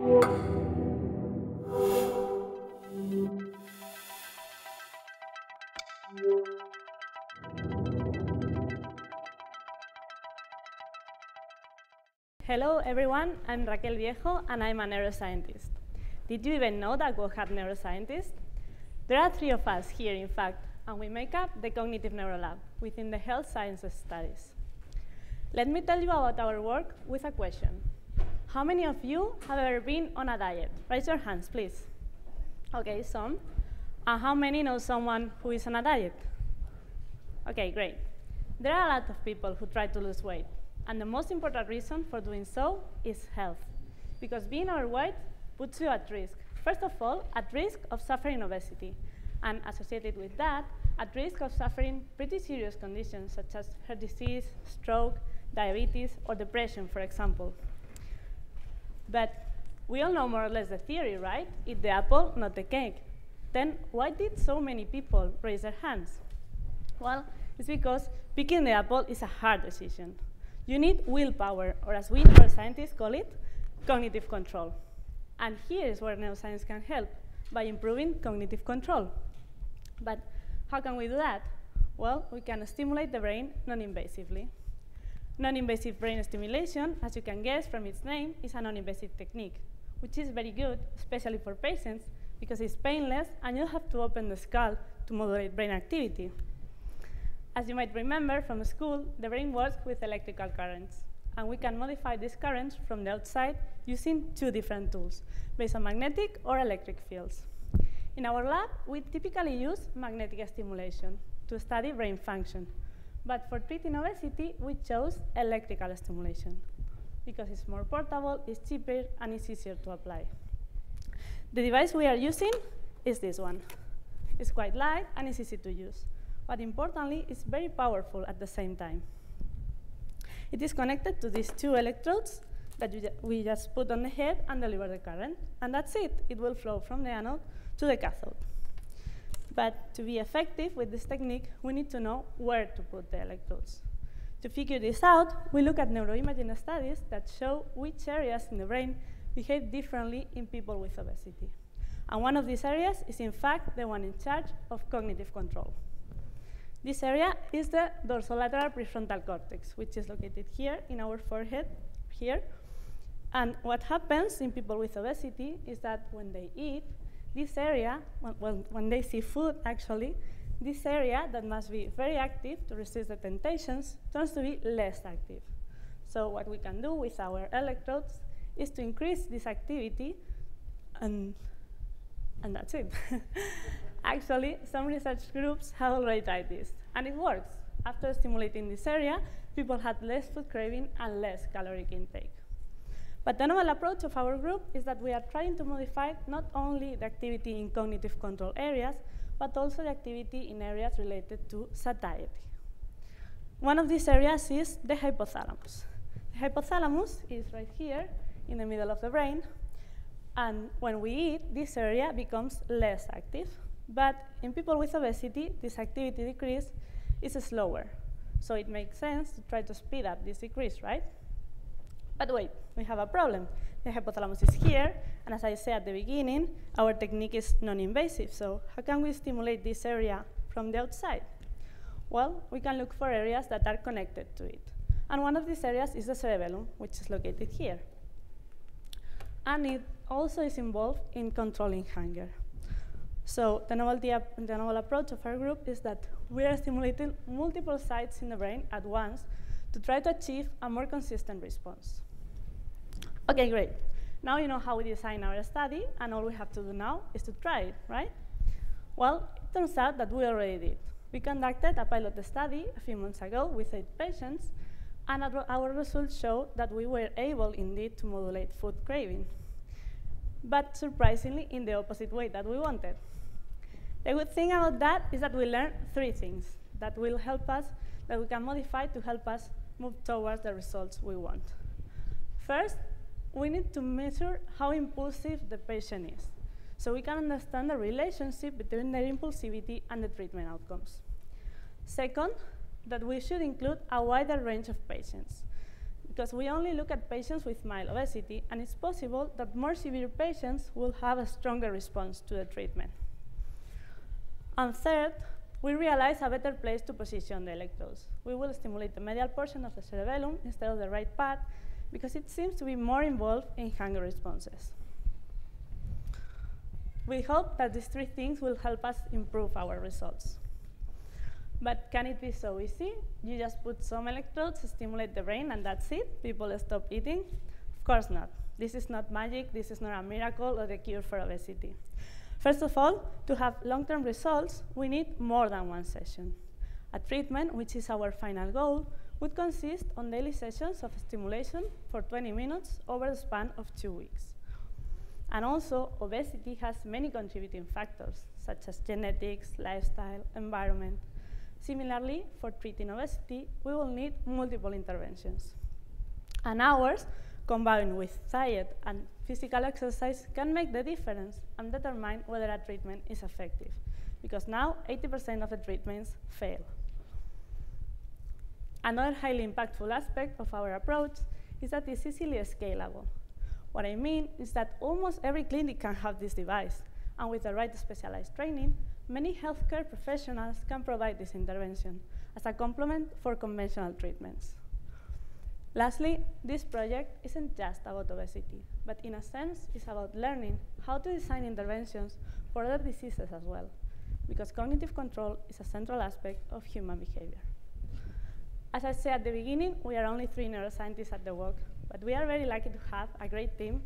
Hello everyone, I'm Raquel Viejo and I'm a neuroscientist. Did you even know that we have neuroscientists? There are 3 of us here, in fact, and we make up the Cognitive Neuro Lab within the Health Sciences Studies. Let me tell you about our work with a question. How many of you have ever been on a diet? Raise your hands, please. Okay, some. And how many know someone who is on a diet? Okay, great. There are a lot of people who try to lose weight. And the most important reason for doing so is health. Because being overweight puts you at risk. First of all, at risk of suffering obesity. And associated with that, at risk of suffering pretty serious conditions such as heart disease, stroke, diabetes, or depression, for example. But we all know more or less the theory, right? Eat the apple, not the cake. Then why did so many people raise their hands? Well, it's because picking the apple is a hard decision. You need willpower, or as we neuroscientists call it, cognitive control. And here is where neuroscience can help, by improving cognitive control. But how can we do that? Well, we can stimulate the brain non-invasively. Non-invasive brain stimulation, as you can guess from its name, is a non-invasive technique, which is very good, especially for patients, because it's painless and you don't have to open the skull to modulate brain activity. As you might remember from school, the brain works with electrical currents, and we can modify these currents from the outside using 2 different tools, based on magnetic or electric fields. In our lab, we typically use magnetic stimulation to study brain function, but for treating obesity, we chose electrical stimulation, because it's more portable, it's cheaper, and it's easier to apply. The device we are using is this one. It's quite light and it's easy to use. But importantly, it's very powerful at the same time. It is connected to these 2 electrodes that we just put on the head and deliver the current. And that's it. It will flow from the anode to the cathode. But to be effective with this technique, we need to know where to put the electrodes. To figure this out, we look at neuroimaging studies that show which areas in the brain behave differently in people with obesity. And one of these areas is, in fact, the one in charge of cognitive control. This area is the dorsolateral prefrontal cortex, which is located here in our forehead, here. And what happens in people with obesity is that when they eat, this area, when they see food, actually, this area that must be very active to resist the temptations turns to be less active. So what we can do with our electrodes is to increase this activity, and that's it. Actually, some research groups have already tried this, and it works. After stimulating this area, people had less food craving and less caloric intake. But the novel approach of our group is that we are trying to modify not only the activity in cognitive control areas, but also the activity in areas related to satiety. One of these areas is the hypothalamus. The hypothalamus is right here in the middle of the brain, and when we eat, this area becomes less active. But in people with obesity, this activity decrease is slower. So it makes sense to try to speed up this decrease, right? But wait, we have a problem. The hypothalamus is here, and as I said at the beginning, our technique is non-invasive. So how can we stimulate this area from the outside? Well, we can look for areas that are connected to it. And one of these areas is the cerebellum, which is located here. And it also is involved in controlling hunger. So the novel approach of our group is that we are stimulating multiple sites in the brain at once to try to achieve a more consistent response. Okay, great. Now you know how we design our study, and all we have to do now is to try it, right? Well, it turns out that we already did. We conducted a pilot study a few months ago with 8 patients, and our results show that we were able indeed to modulate food craving, but surprisingly in the opposite way that we wanted. The good thing about that is that we learned 3 things that will help us, that we can modify to help us move towards the results we want. First, we need to measure how impulsive the patient is, so we can understand the relationship between their impulsivity and the treatment outcomes. Second, that we should include a wider range of patients. because we only look at patients with mild obesity, and it's possible that more severe patients will have a stronger response to the treatment. And third, we realize a better place to position the electrodes. We will stimulate the medial portion of the cerebellum instead of the right part, because it seems to be more involved in hunger responses. We hope that these three things will help us improve our results. But can it be so easy? You just put some electrodes, stimulate the brain, and that's it? People stop eating? Of course not. This is not magic. This is not a miracle or the cure for obesity. First of all, to have long-term results, we need more than one session. A treatment, which is our final goal, would consist on daily sessions of stimulation for 20 minutes over the span of 2 weeks. And also, obesity has many contributing factors, such as genetics, lifestyle, environment. Similarly, for treating obesity, we will need multiple interventions. And ours, combined with diet and physical exercise, can make the difference and determine whether a treatment is effective, because now 80% of the treatments fail. Another highly impactful aspect of our approach is that it's easily scalable. What I mean is that almost every clinic can have this device, and with the right specialized training, many healthcare professionals can provide this intervention as a complement for conventional treatments. Lastly, this project isn't just about obesity, but in a sense, it's about learning how to design interventions for other diseases as well, because cognitive control is a central aspect of human behavior. As I said at the beginning, we are only 3 neuroscientists at the work, but we are very lucky to have a great team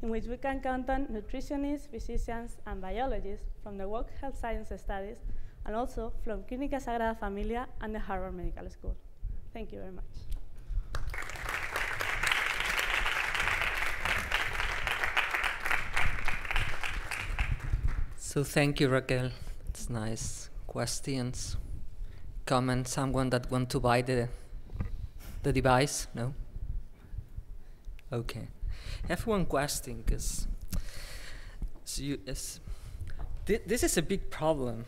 in which we can count on nutritionists, physicians, and biologists from the Work Health Science Studies, and also from Clínica Sagrada Familia and the Harvard Medical School. Thank you very much. So thank you, Raquel. It's nice questions. Comment, someone that want to buy the device? No? Okay. I have one question, because this is a big problem,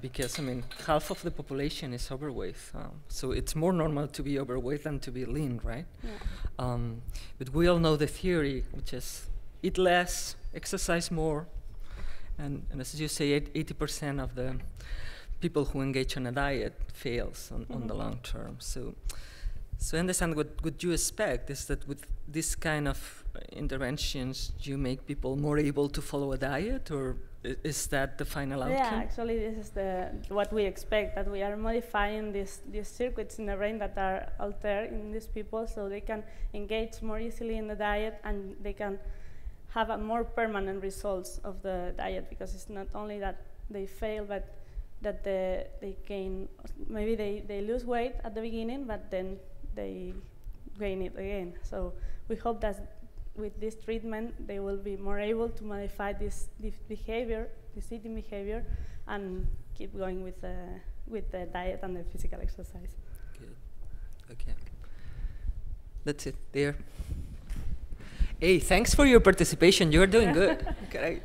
because, I mean, half of the population is overweight. So it's more normal to be overweight than to be lean, right? Yeah. But we all know the theory, which is eat less, exercise more, and as you say, 80% of the people who engage on a diet fails on the long term. So I understand what you expect is that with this kind of interventions, you make people more able to follow a diet, or is that the final outcome? Yeah, actually, this is what we expect, that we are modifying these circuits in the brain that are altered in these people, so they can engage more easily in the diet, and they can have a more permanent results of the diet, because it's not only that they fail, but that they gain, maybe they lose weight at the beginning, but then they gain it again. So we hope that with this treatment, they will be more able to modify this behavior, this eating behavior, and keep going with the diet and the physical exercise. Good. Okay. That's it. There. Hey, thanks for your participation. You're doing good. Okay.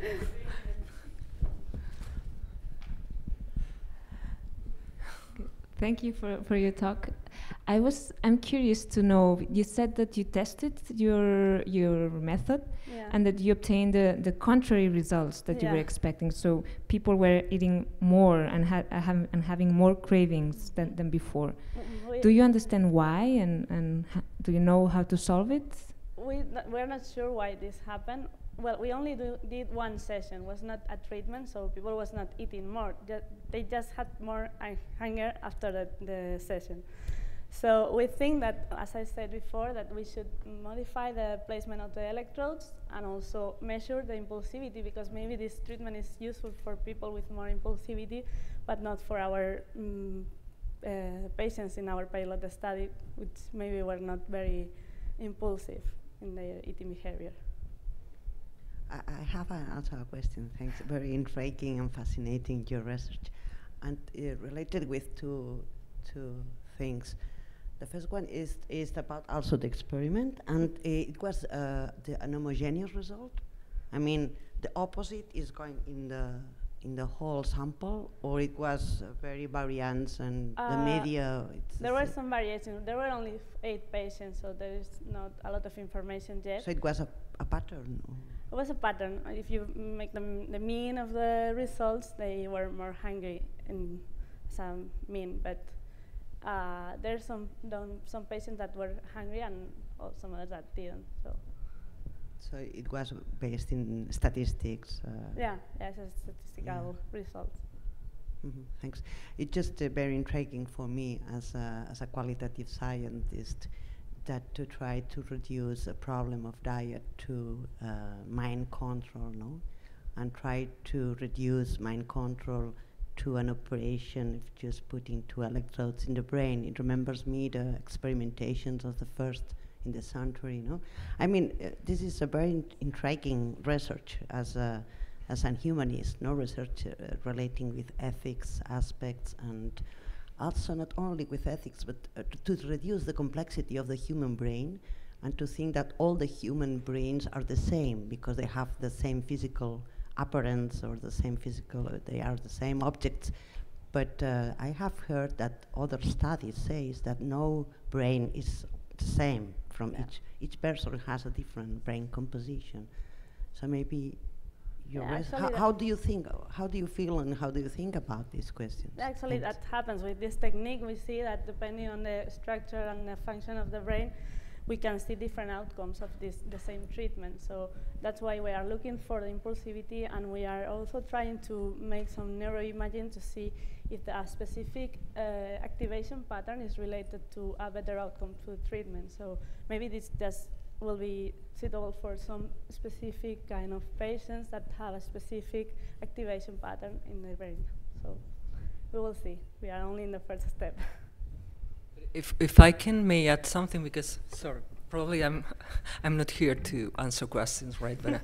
Thank you for your talk. I'm curious to know, you said that you tested your method, yeah, and that you obtained the contrary results that, yeah, you were expecting. So people were eating more and having more cravings than before. Do you understand why, and do you know how to solve it? We're not sure why this happened. Well, we only did one session. It was not a treatment, so people was not eating more. They just had more hunger after the session. So we think that, as I said before, that we should modify the placement of the electrodes and also measure the impulsivity, because maybe this treatment is useful for people with more impulsivity, but not for our patients in our pilot study, which maybe were not very impulsive in their eating behavior. I have another question. Thanks. Very intriguing and fascinating, your research. And related with two things. The first one is about also the experiment, and it was an homogeneous result. I mean, the opposite is going in the in the whole sample, or it was very variance and the media? There were some variation. There were only 8 patients, so there is not a lot of information yet. So it was a pattern? It was a pattern. If you make the mean of the results, they were more hungry in some mean, but there's some patients that were hungry and some others that didn't. So it was based in statistics? Yeah, it's a statistical results. Thanks. It's just very intriguing for me as a qualitative scientist that to try to reduce a problem of diet to mind control, no? And try to reduce mind control to an operation of just putting 2 electrodes in the brain. It remembers me the experimentations of the first in the century, no? I mean, this is a very intriguing research as an humanist, no? Research relating with ethics aspects, and also not only with ethics, but to reduce the complexity of the human brain and to think that all the human brains are the same because they have the same physical appearance or the same physical, they are the same objects. But I have heard that other studies say that no brain is the same from each person has a different brain composition. So maybe how do you think, how do you feel, and how do you think about these questions? Actually, that happens with this technique. We see that depending on the structure and the function of the brain, we can see different outcomes of the same treatment. So that's why we are looking for the impulsivity, and we are also trying to make some neuroimaging to see if a specific activation pattern is related to a better outcome to the treatment. So maybe this just will be suitable for some specific kind of patients that have a specific activation pattern in the brain. So we will see. We are only in the first step. If I may add something, because sorry, probably I'm not here to answer questions, right? But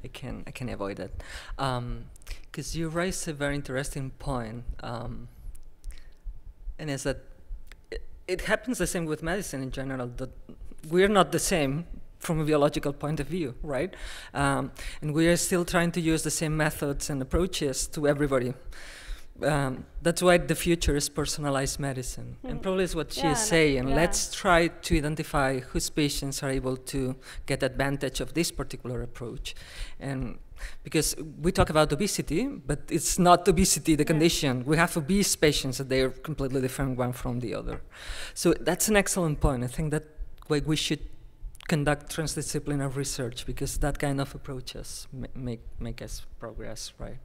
I can avoid it, because you raised a very interesting point, and is that it happens the same with medicine in general. That we're not the same from a biological point of view, right? And we are still trying to use the same methods and approaches to everybody. That's why the future is personalized medicine, and probably is what she is saying. Let's try to identify whose patients are able to get advantage of this particular approach, and because we talk about obesity, but it's not obesity the condition. We have obese patients that they are completely different one from the other. So that's an excellent point. I think that we should conduct transdisciplinary research, because that kind of approaches make us progress, right?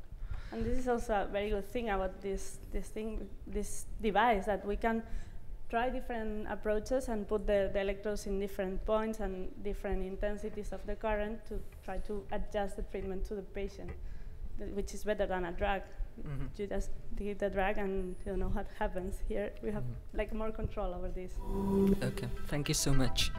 And this is also a very good thing about this device, that we can try different approaches and put the electrodes in different points and different intensities of the current to try to adjust the treatment to the patient, which is better than a drug. You just give the drug and you know what happens. Here we have like more control over this. Okay, thank you so much.